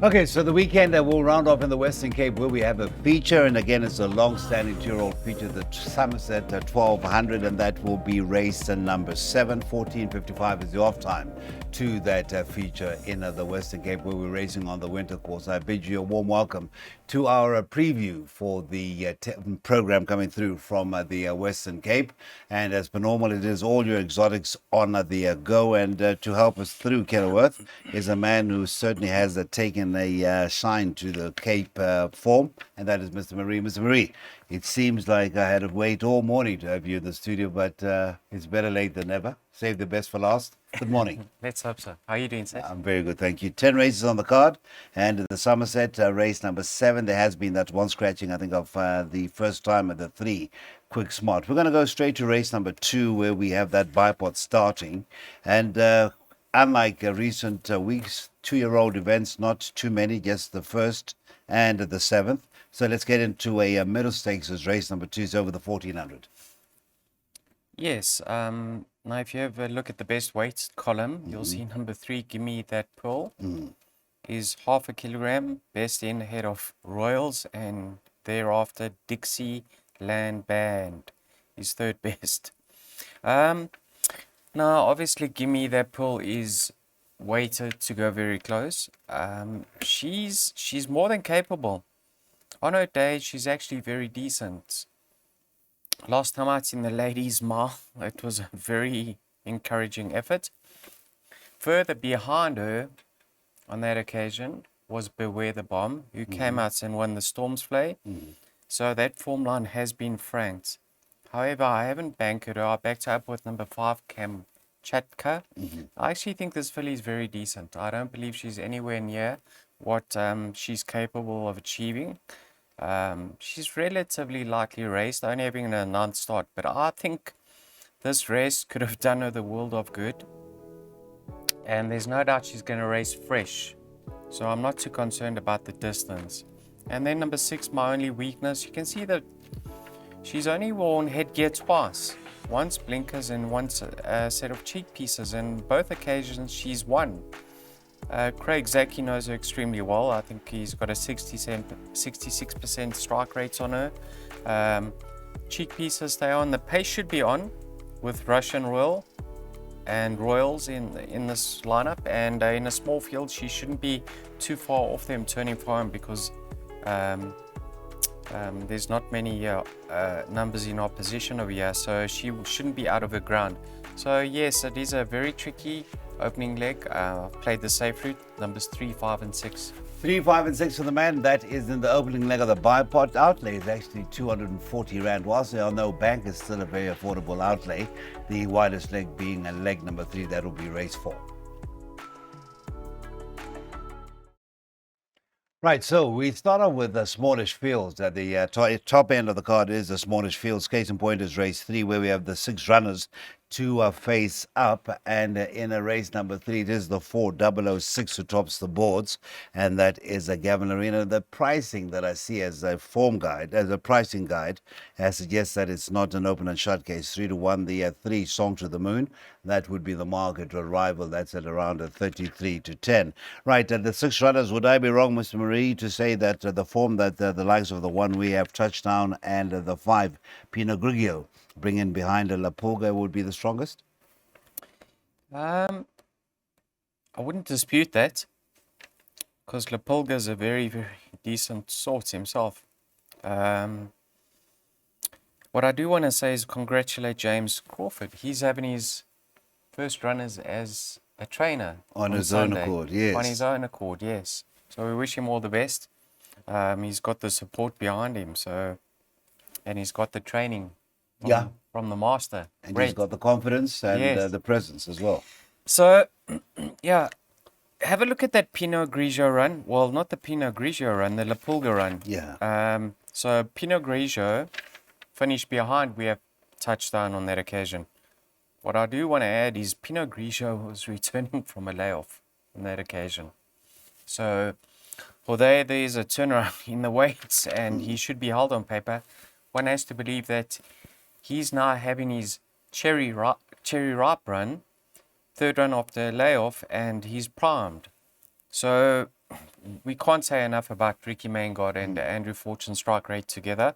Okay, so the weekend we'll round off in the Western Cape where we have a feature, and again, it's a long-standing two-year-old feature, the Somerset 1200, and that will be race number 7. 14:55 is the off time to that feature in the Western Cape where we're racing on the winter course. I bid you a warm welcome to our preview for the program coming through from the Western Cape, and as per normal, it is all your exotics on the go, and to help us through Kenilworth is a man who certainly has taken a shine to the Cape form, and that is Mr. Marie. Mr. Marie, it seems like I had to wait all morning to have you in the studio, but it's better late than never. Save the best for last. Good morning. Let's hope so. How are you doing, Seth? I'm very good, thank you. 10 races on the card, and the Somerset race number 7, there has been that one scratching, I think, of the first time at the 3 quick smart. We're going to go straight to race number 2, where we have that bipod starting, and unlike recent weeks, 2-year-old events, not too many, just the first and the 7th. So let's get into a middle stakes as race number 2 is over the 1400. Yes. Now, if you have a look at the best weights column, you'll see number 3, Give Me That Pearl, is half a kilogram, best in ahead of Royals, and thereafter Dixie Land Band is third best. Now, obviously, Give Me That Pearl is weighted to go very close. She's more than capable. On her day, she's actually very decent. Last time out in the ladies' mile, it was a very encouraging effort. Further behind her on that occasion was Beware the Bomb, who came out and won the Storms Play. So that form line has been franked. However, I haven't bankered her. I backed her up with number 5, Cam Chatka. I actually think this filly is very decent. I don't believe she's anywhere near what she's capable of achieving. She's relatively lightly raced, only having a 9th start, but I think this race could have done her the world of good, and there's no doubt she's going to race fresh, so I'm not too concerned about the distance. And then number 6, My Only Weakness, you can see that she's only worn headgear twice, once blinkers and once a set of cheek pieces, and both occasions she's won. Craig Zaki knows her extremely well. I think he's got a 66% strike rates on her. Cheek pieces stay on. The pace should be on with Russian Royal and Royals in this lineup. And in a small field, she shouldn't be too far off them turning for home because there's not many numbers in opposition over here. So she shouldn't be out of her ground. So yes, it is a very tricky opening leg. I've played the safe route, numbers 3, 5, and 6. 3, 5, and 6 for the man. That is in the opening leg of the bipod. Outlay is actually 240 Rand. Whilst there are no bank, it's still a very affordable outlay. The widest leg being a leg number 3, that will be race 4. Right, so we start off with the smallish fields. At the top end of the card is the smallish fields. Case in point is race 3, where we have the 6 runners to face up, and in a race number 3 it is the 4006 who tops the boards, and that is a Gavin Arena. The pricing that I see as a form guide, as a pricing guide, suggests that it's not an open and shut case. 3-1, the 3 Song to the Moon, that would be the market rival. That's at around a 33-10. Right, the 6 runners, would I be wrong, Mr. Marie, to say that the form that the likes of the 1 We Have Touchdown and the 5 Pinot Grigio bring in behind La Pulga would be the strongest? I wouldn't dispute that because La Pulga is a very, very decent sort himself. What I do want to say is congratulate James Crawford. He's having his first runners as a trainer On his own Sunday. accord, yes. On his own accord, yes. So we wish him all the best. He's got the support behind him, and he's got the training from the master. And Great. he's got the confidence and Yes. the presence as well. So, yeah, have a look at that Pinot Grigio run. Well, not the Pinot Grigio run, the La Pulga run. Yeah. So Pinot Grigio finished behind. We have touchdown on that occasion. What I do want to add is Pinot Grigio was returning from a layoff on that occasion. So, although there is a turnaround in the weights and he should be held on paper, one has to believe that he's now having his cherry ripe run, third run after layoff, and he's primed. So we can't say enough about Ricky Mangard and Andrew Fortune strike rate together.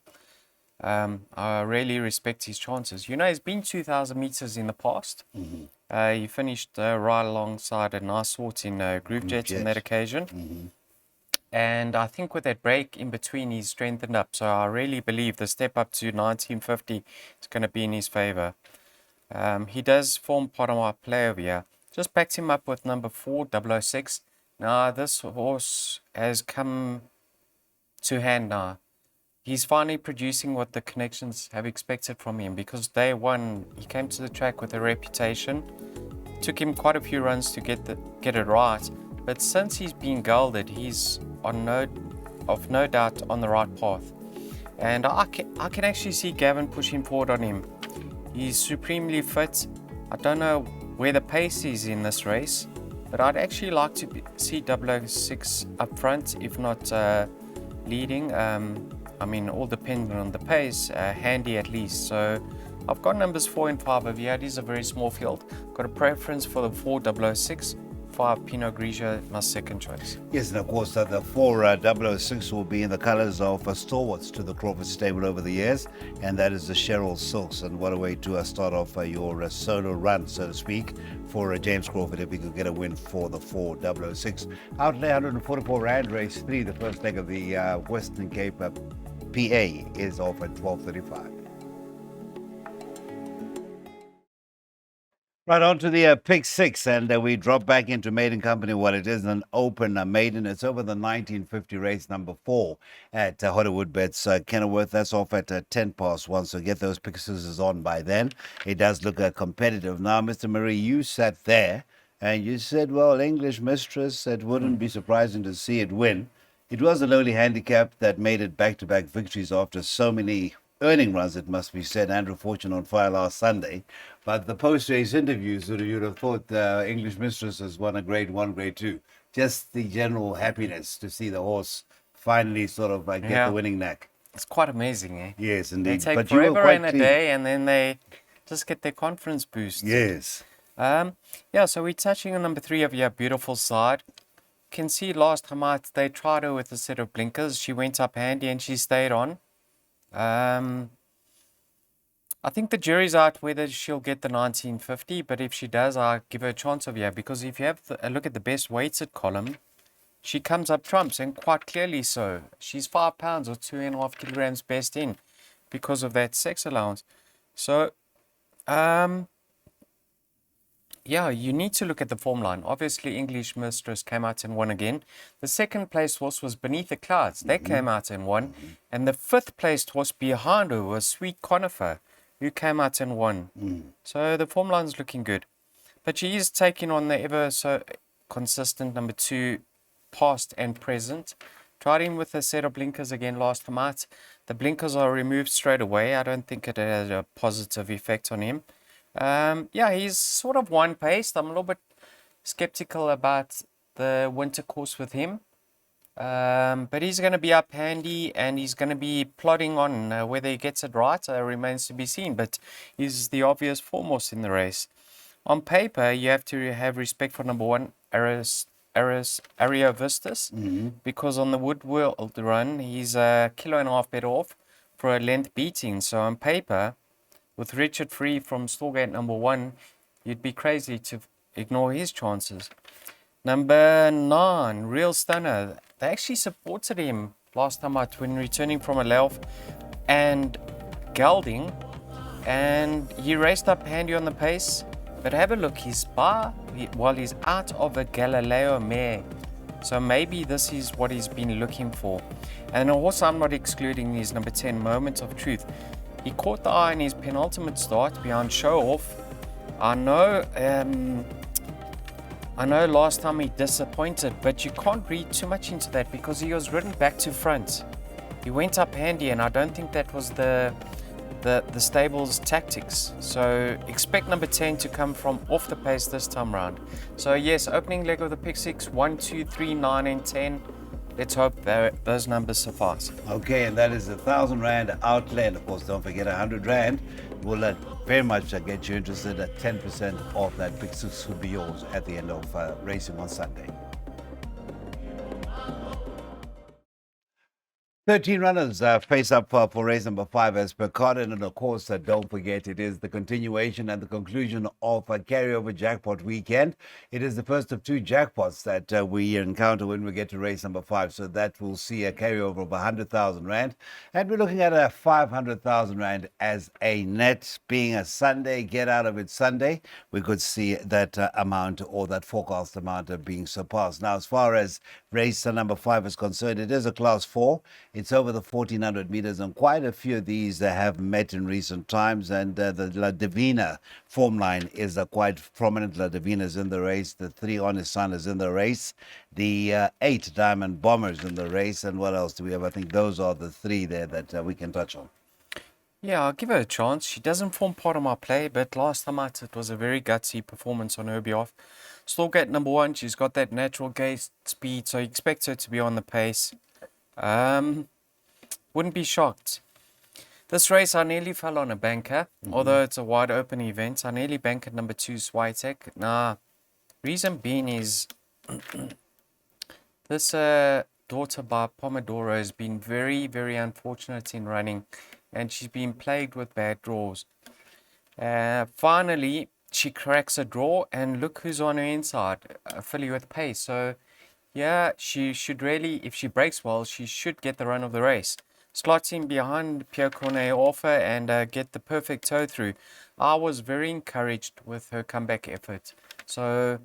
I really respect his chances. You know, he's been 2,000 meters in the past. He finished right alongside a nice sort in Group Jet on that occasion. And I think with that break in between, he's strengthened up. So I really believe the step up to 1950 is going to be in his favor. He does form part of my play over here. Just backed him up with number 4, 006. Now, this horse has come to hand now. He's finally producing what the connections have expected from him, because day one, he came to the track with a reputation. Took him quite a few runs to get it right. But since he's been gelded, he's of no doubt on the right path. And I can actually see Gavin pushing forward on him. He's supremely fit. I don't know where the pace is in this race, but I'd actually like to see 006 up front, if not leading. I mean, all dependent on the pace, handy at least. So I've got numbers 4 and 5 over here. It is a very small field. Got a preference for the 4, 006. 5, Pinot Grigio, my second choice. Yes, and of course, the 4 006 will be in the colours of stalwarts to the Crawford stable over the years, and that is the Cheryl Silks. And what a way to start off your solo run, so to speak, for James Crawford, if he could get a win for the 4 006. Outlay 144 Rand, race 3, the first leg of the Western Cape PA is off at 12:35. Right, on to the pick 6, and we drop back into Maiden Company. What it is, an open maiden. It's over the 1950 race, number 4 at Hollywood Bets. Kenilworth, that's off at 1:10 so get those pick scissors on by then. It does look competitive. Now, Mr. Marie, you sat there and you said, well, English Mistress, it wouldn't be surprising to see it win. It was a lowly handicap that made it back-to-back victories after so many earning runs, it must be said. Andrew Fortune on fire last Sunday. But the post-race interviews, you'd have thought English Mistress has won a grade 1, grade 2. Just the general happiness to see the horse finally sort of get the winning knack. It's quite amazing, eh? Yes, indeed. They take forever and a day, and then they just get their confidence boost. Yes. Yeah, so we're touching on number 3 of your beautiful side. Can see last time out, they tried her with a set of blinkers. She went up handy and she stayed on. I think the jury's out whether she'll get the 1950, but if she does, I'll give her a chance of because if you have a look at the best weighted column, she comes up trumps, and quite clearly so. She's 5 pounds or 2.5 kilograms best in because of that sex allowance. So, yeah, you need to look at the form line. Obviously, English Mistress came out and won again. The second placed horse was Beneath the Clouds. They came out and won. And the 5th placed horse behind her was Sweet Conifer, who came out and won. So the form line's looking good. But she is taking on the ever so consistent number 2, past and present. Tried him with a set of blinkers again last time out. The blinkers are removed straight away. I don't think it had a positive effect on him. Yeah, he's sort of one-paced. I'm a little bit skeptical about the winter course with him. But he's going to be up handy, and he's going to be plodding on. Whether he gets it right remains to be seen, but he's the obvious foremost in the race. On paper, you have to have respect for number 1, Ariovistus, because on the Woodworld run, he's a 1.5 kilos better off for a length beating. So on paper, with Richard Free from Stallgate number 1, you'd be crazy to ignore his chances. Number 9, Real Stunner. They actually supported him last time out when returning from a layoff and gelding, and he raced up handy on the pace. But have a look, he's while he's out of a Galileo mare. So maybe this is what he's been looking for. And also, I'm not excluding his number 10, Moment of Truth. He caught the eye in his penultimate start behind Show Off. I know last time he disappointed, but you can't read too much into that because he was ridden back to front. He went up handy, and I don't think that was the stable's tactics. So expect number 10 to come from off the pace this time round. So yes, opening leg of the pick 6, 1, 2, 3, 9, and 10. Let's hope those numbers suffice. Okay, and that is 1,000 Rand outlay. And of course, don't forget 100 Rand will very much get you interested. At 10% of that pick 6 will be yours at the end of racing on Sunday. 13 runners face up for race number 5 as per Cardin. And of course, don't forget, it is the continuation and the conclusion of a carryover jackpot weekend. It is the first of 2 jackpots that we encounter when we get to race number 5. So that will see a carryover of 100,000 Rand. And we're looking at a 500,000 Rand as a net. Being a Sunday, get out of it Sunday, we could see that amount or that forecast amount being surpassed. Now, as far as race number 5 is concerned, it is a class 4. It's over the 1400 meters, and quite a few of these have met in recent times. And the La Divina form line is quite prominent. La Divina is in the race. The 3 Honest Sun is in the race. The 8 Diamond Bombers in the race. And what else do we have? I think those are the 3 there that we can touch on. Yeah, I'll give her a chance. She doesn't form part of my play, but last time out it was a very gutsy performance on her behalf. Stormgate number 1, she's got that natural gate speed, so you expect her to be on the pace. Wouldn't be shocked. This race, I nearly fell on a banker, although it's a wide open event. I nearly banked at number 2, Switek. Nah, reason being is this daughter by Pomodoro has been very, very unfortunate in running, and she's been plagued with bad draws. Finally, she cracks a draw, and look who's on her inside, a filly with pace. So, yeah, she should really, if she breaks well, she should get the run of the race. Slots in behind Pierre Cornet offer and get the perfect toe through. I was very encouraged with her comeback effort. So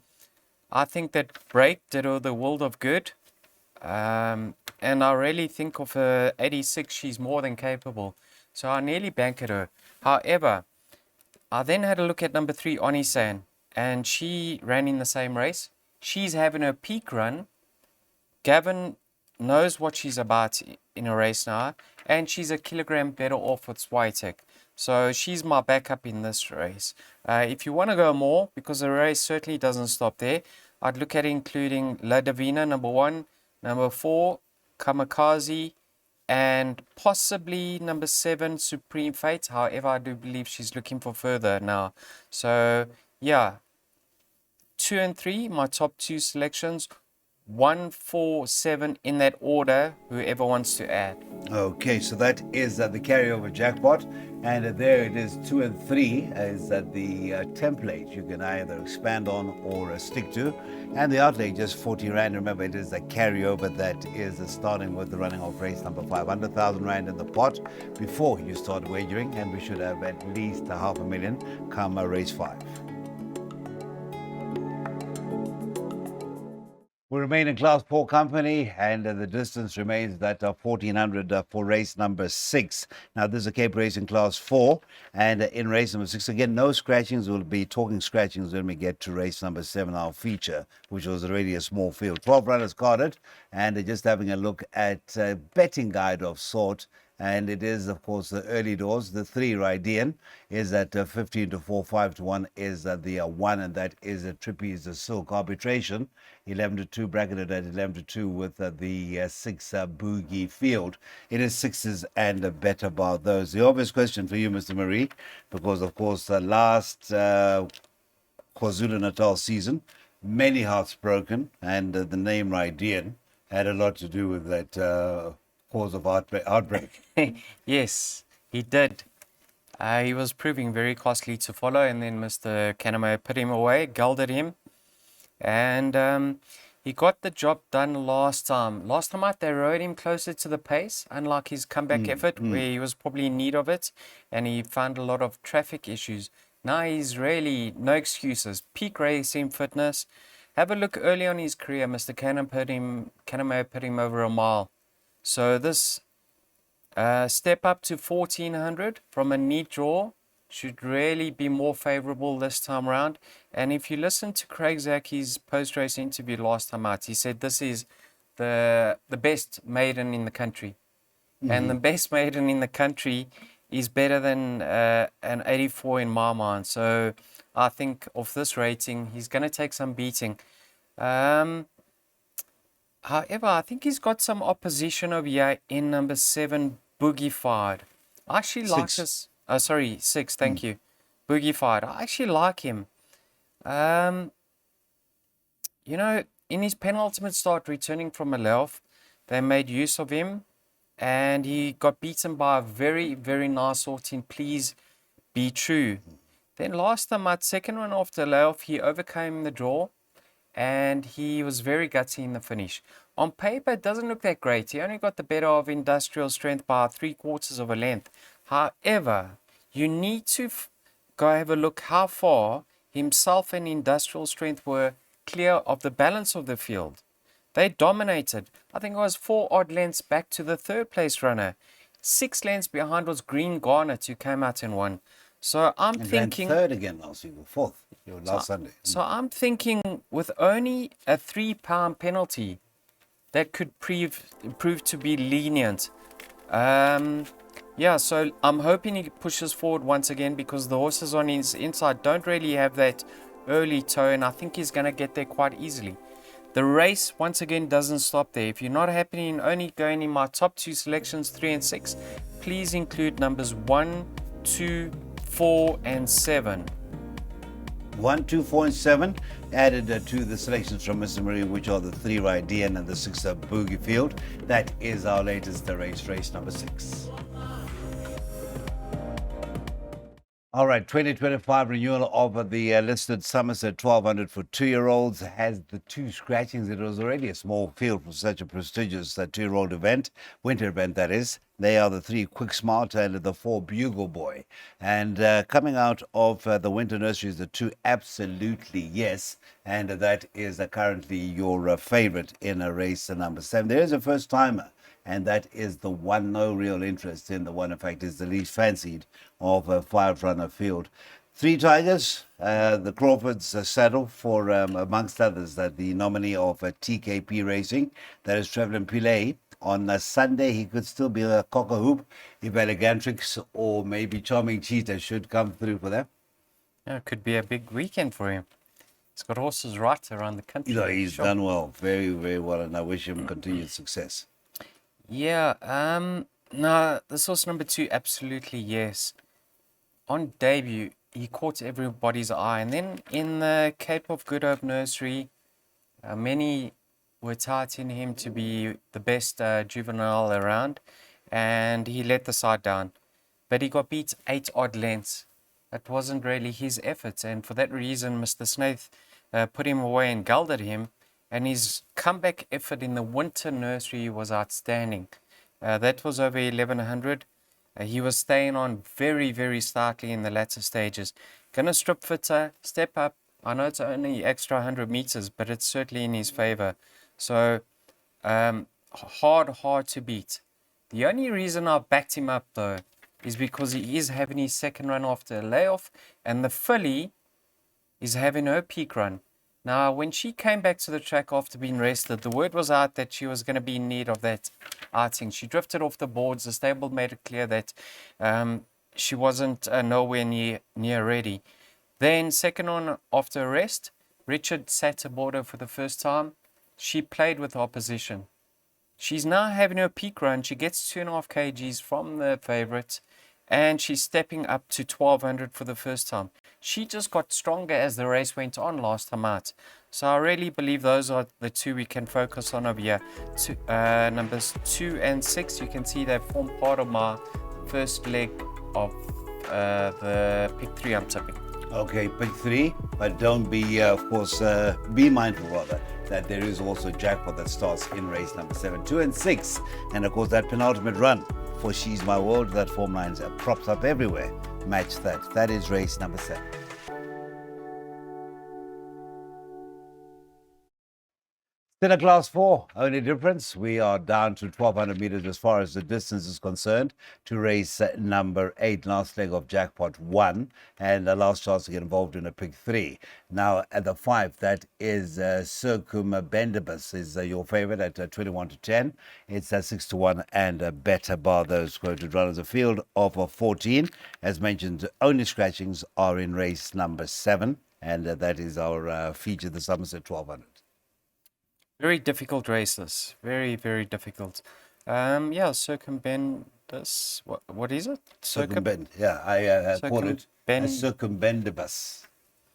I think that break did her the world of good. And I really think of her 86, she's more than capable. So I nearly banked her. However, I then had a look at number 3, Onisan, and she ran in the same race. She's having her peak run. Gavin knows what she's about in a race now, and she's a kilogram better off with Switek. So she's my backup in this race. If you want to go more, because the race certainly doesn't stop there, I'd look at including La Divina, number 1, number 4, Kamikaze, and possibly number 7, Supreme Fate. However, I do believe she's looking for further now. So, yeah, 2 and 3, my top 2 selections. 1, 4, 7 in that order, whoever wants to add. Okay, so that is the carryover jackpot, and there it is. 2 and 3 is the template you can either expand on or stick to, and the outlay just 40 Rand. Remember, it is a carryover that is starting with the running of race number 5. 100,000 Rand in the pot before you start wagering, and we should have at least 500,000 come race 5. We remain in class 4 company, and the distance remains that 1400 for race number 6. Now, this is a Cape race in class 4, and in race number 6, again, no scratchings. We'll be talking scratchings when we get to race number 7, our feature, which was already a small field. 12 runners carded, and just having a look at a betting guide of sort. And it is, of course, the early doors. The 3 Rydian is at 15 to 4, 5 to 1 is the 1, and that is a Trippies Silk Arbitration. 11 to 2 bracketed at 11 to 2 with the 6 Boogie Field. It is 6s and a better bar those. The obvious question for you, Mr. Marie, because of course last KwaZulu-Natal season, many hearts broken, and the name Rydian had a lot to do with that cause of outbreak. Yes, he did. He was proving very costly to follow, and then Mr. Kaname put him away, gelded him, and he got the job done last time. Last time out, they rode him closer to the pace, unlike his comeback effort, where he was probably in need of it, and he found a lot of traffic issues. Now he's really no excuses. Peak racing fitness. Have a look early on his career. Mr. Kaname put him over a mile. So this step up to 1400 from a neat draw should really be more favorable this time around. And if you listen to Craig Zaki's post-race interview last time out, he said this is the best maiden in the country. And the best maiden in the country is better than an 84 in my mind. So I think of this rating, he's going to take some beating. However, I think he's got some opposition over here in number 7, Boogie-Fied. I actually like this. Oh, sorry, 6, thank you. Boogie-Fied. I actually like him. You know, in his penultimate start returning from a layoff, they made use of him. and he got beaten by a very, very nice sort in Please Be True. Then last time out, second one after layoff, he overcame the draw and he was very gutsy in the finish. On paper, it doesn't look that great. He only got the better of Industrial Strength by 3/4 of a length. However, you need to go have a look how far himself and Industrial Strength were clear of the balance of the field. They dominated. I think it was 4 odd lengths back to the third place runner. 6 lengths behind was Green Garnet, who came out and won. So I'm And thinking ran third again last week, or fourth, last Sunday. so I'm thinking with only a £3 penalty, that could prove to be lenient. Yeah, so I'm hoping he pushes forward once again because the horses on his inside don't really have that early toe, and I think he's going to get there quite easily. The race, once again, doesn't stop there. If you're not happy in only going in my top 2 selections, 3 and 6, please include numbers 1, 2, 4, and 7. 1, 2, 4, and 7 added to the selections from Mr. Marine, which are the 3 right DN and the 6 Boogie Field. That is our latest race number 6. All right, 2025 renewal of the listed Somerset 1200 for 2-year-olds has the 2 scratchings. It was already a small field for such a prestigious 2-year-old event, winter event that is. They are the 3 Quick Smart and the 4 Bugle Boy. And coming out of the winter nursery is the 2 Absolutely Yes, and that is currently your favorite in a race number 7. There is a first timer, and that is the one. No real interest in the one. In fact, is the least fancied of a 5-runner field. 3 Tigers, the Crawfords saddle for, amongst others, that the nominee of TKP Racing, that is Trevlin Pillay. On Sunday, he could still be a cock-a-hoop if Elegantrix or maybe Charming Cheetah should come through for them. Yeah, it could be a big weekend for him. He's got horses right around the country. You know, he's done well, very, very well, and I wish him continued success. Yeah, no, this horse number 2, Absolutely Yes. On debut, he caught everybody's eye, and then in the Cape of Good Hope Nursery, many were touting him to be the best juvenile around, and he let the side down. But he got beat 8 odd lengths. That wasn't really his efforts, and for that reason, Mr. Snaith put him away and gelded him, and his comeback effort in the winter nursery was outstanding. That was over 1100. He was staying on very, very slightly in the latter stages. Gonna strip fitter, step up. I know it's only extra 100 meters, but it's certainly in his favor. So, hard to beat. The only reason I backed him up, though, is because he is having his second run after a layoff, and the filly is having her peak run. Now, when she came back to the track after being rested, the word was out that she was going to be in need of that outing. She drifted off the boards. The stable made it clear that she wasn't nowhere near ready. Then, second on after a rest, Richard sat aboard her for the first time. She played with the opposition. She's now having her peak run. She gets 2.5 kgs from the favourite, and she's stepping up to 1200 for the first time. She just got stronger as the race went on last time out. So I really believe those are the 2 we can focus on over here. Numbers 2 and 6, you can see they form part of my first leg of the pick 3 I'm tipping. Okay, pick 3, but don't be, of course, be mindful rather that there is also jackpot that starts in race number 7, 2 and 6, and of course that penultimate run for She's My World, that form lines props up everywhere. Match that. That is race number 7. Still a class 4, only difference, we are down to 1200 meters as far as the distance is concerned to race number 8, last leg of jackpot 1, and the last chance to get involved in a pick 3. Now at the 5, that is Circumbendibus is your favorite at 21 to 10. It's 6 to 1 and better bar those quoted runners. A field of 14. As mentioned, only scratchings are in race number 7, and that is our feature, the Somerset 1200. Very difficult races. Very, very difficult. Yeah, Circumbendus. What is it? Circumbend. Yeah, I call it a Circumbendibus.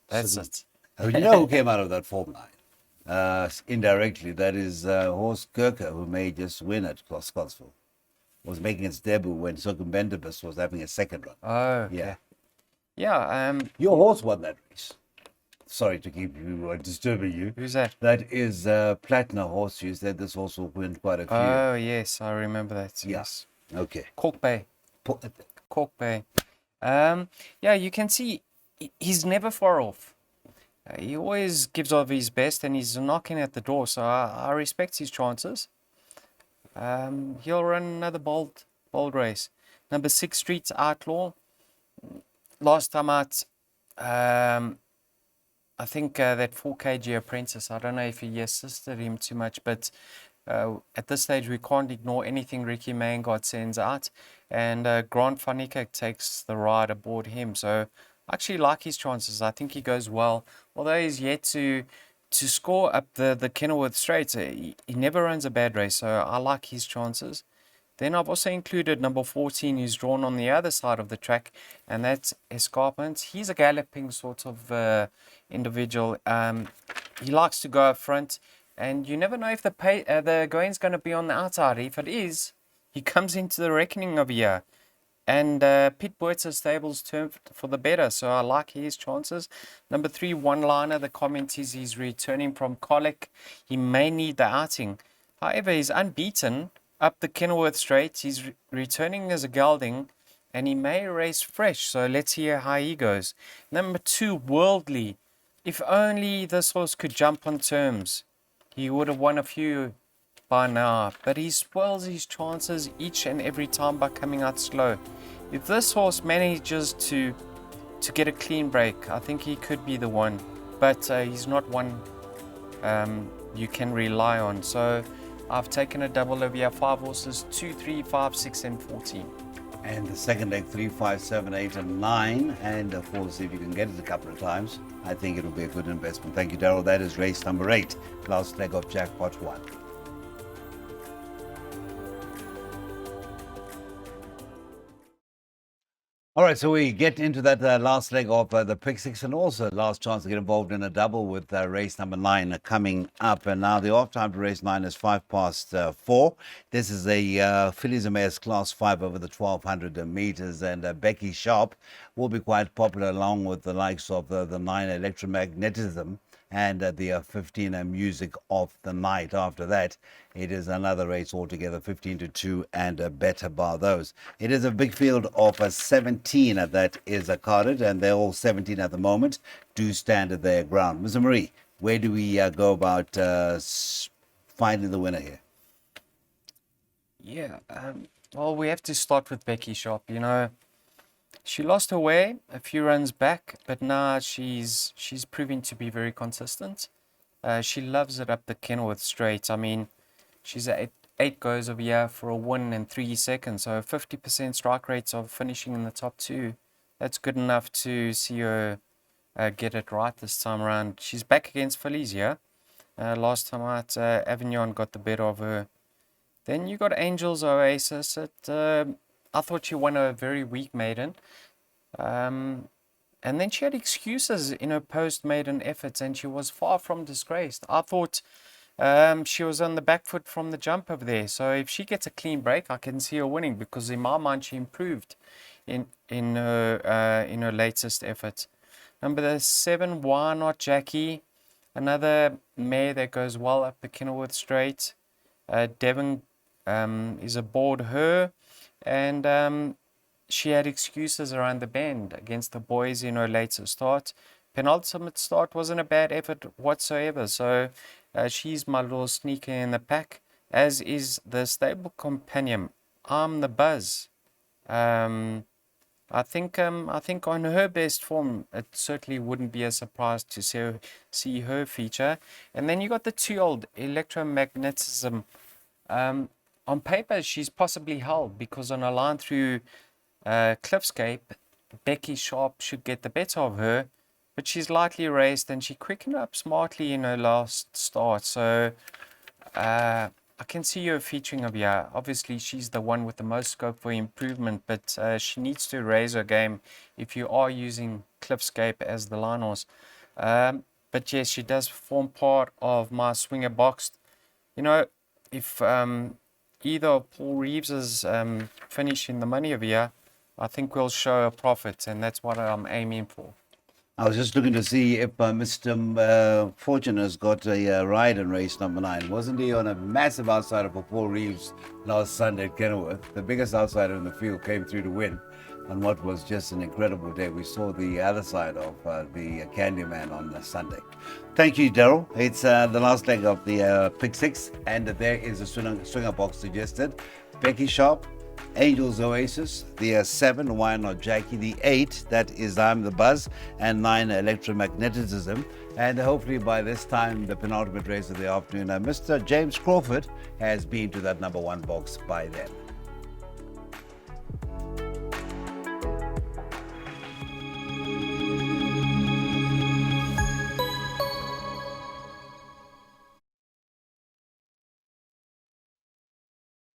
That's it. You know who came out of that form line? Indirectly, that is Horse Kirker, who may just win at Scottsville. was making its debut when Circumbendibus was having a second run. Oh, okay. Yeah. Yeah, Your horse won that race. Sorry to keep you disturbing you. who's that? That is Platinum horse. You said this horse will win quite a few. Oh, yes, I remember that. Yeah. Yes. Okay. Cork Bay. Cork Bay. Yeah, you can see he's never far off. He always gives of his best and he's knocking at the door, so I respect his chances. He'll run another bold race. Number 6, Streets Outlaw. Last time out, I think that 4kg Apprentice, I don't know if he assisted him too much, but at this stage we can't ignore anything Ricky Mangard sends out, and Grant van Niekerk takes the ride aboard him. So I actually like his chances. I think he goes well, although he's yet to score up the Kenilworth Straight. He never runs a bad race, so I like his chances. Then I've also included number 14, who's drawn on the other side of the track, and that's Escarpment. He's a galloping sort of individual. He likes to go up front, and you never know if the going's going to be on the outside. If it is, he comes into the reckoning of a year. And Pete Boetz's stable's turned for the better, so I like his chances. Number 3, One Liner. The comment is he's returning from colic. He may need the outing. However, he's unbeaten up the Kenilworth Straight. He's returning as a gelding, and he may race fresh. So let's hear how he goes. Number 2, Worldly. If only this horse could jump on terms, he would have won a few by now, but he spoils his chances each and every time by coming out slow. If this horse manages to get a clean break, I think he could be the one, but he's not one you can rely on. So I've taken a double over here, 5 horses, 2, 3, 5, 6 and 14. And the second leg, 3, 5, 7, 8 and 9. And of course, if you can get it a couple of times, I think it'll be a good investment. Thank you, Daryl. That is race number 8, last leg of Jackpot 1. All right, so we get into that last leg of the Pick Six, and also last chance to get involved in a double with race number 9 coming up. And now the off time to race 9 is 4:05. This is a Fillies and Mares Class 5 over the 1200 meters, and Becky Sharp will be quite popular along with the likes of the 9 Electromagnetism and the 15 Music of the Night. After that, it is another race altogether, 15-2 and better bar those. It is a big field of 17 that is carded, and they're all 17 at the moment, do stand at their ground. Ms. Marie, where do we go about finding the winner here? Yeah, well, we have to start with Becky Sharp. You know, she lost her way a few runs back, but now she's proving to be very consistent. She loves it up the Kenilworth Straight. I mean, she's at 8 goes over here for a 1 and 3 seconds, so 50% strike rates of finishing in the top 2. That's good enough to see her get it right this time around. She's back against Fillies here. Last time out, Avignon got the better of her. Then you got Angels Oasis. I thought she won a very weak maiden. And then she had excuses in her post-maiden efforts, and she was far from disgraced. I thought she was on the back foot from the jump over there. So if she gets a clean break, I can see her winning, because in my mind she improved in her latest effort. Number 7, Why Not Jackie? Another mare that goes well up the Kenilworth Straight. Devon is aboard her, and she had excuses around the bend against the boys in her later start. Penultimate start wasn't a bad effort whatsoever, so she's my little sneaker in the pack, as is the stable companion, I'm the Buzz. I think on her best form, it certainly wouldn't be a surprise to see her feature. And then you got the 2-year-old Electromagnetism. On paper, she's possibly held, because on a line through Cliffscape, Becky Sharp should get the better of her, but she's lightly raced and she quickened up smartly in her last start. So I can see her featuring of here. Obviously, she's the one with the most scope for improvement, but she needs to raise her game if you are using Cliffscape as the line horse. But yes, she does form part of my swinger box. You know, if either of Paul Reeves's finish in the money over here, I think we'll show a profit, and that's what I'm aiming for. I was just looking to see if Mr. Fortune has got a ride in race number 9. Wasn't he on a massive outsider for Paul Reeves last Sunday at Kenilworth? The biggest outsider in the field came through to win on what was just an incredible day. We saw the other side of the Candyman on Sunday. Thank you, Daryl. It's the last leg of the Pick 6, and there is a swinger box suggested. Becky Sharp, Angels Oasis, the 7, Why Not Jackie, the 8, that is I'm the Buzz, and 9, Electromagnetism. And hopefully by this time, the penultimate race of the afternoon, Mr. James Crawford has been to that number 1 box by then.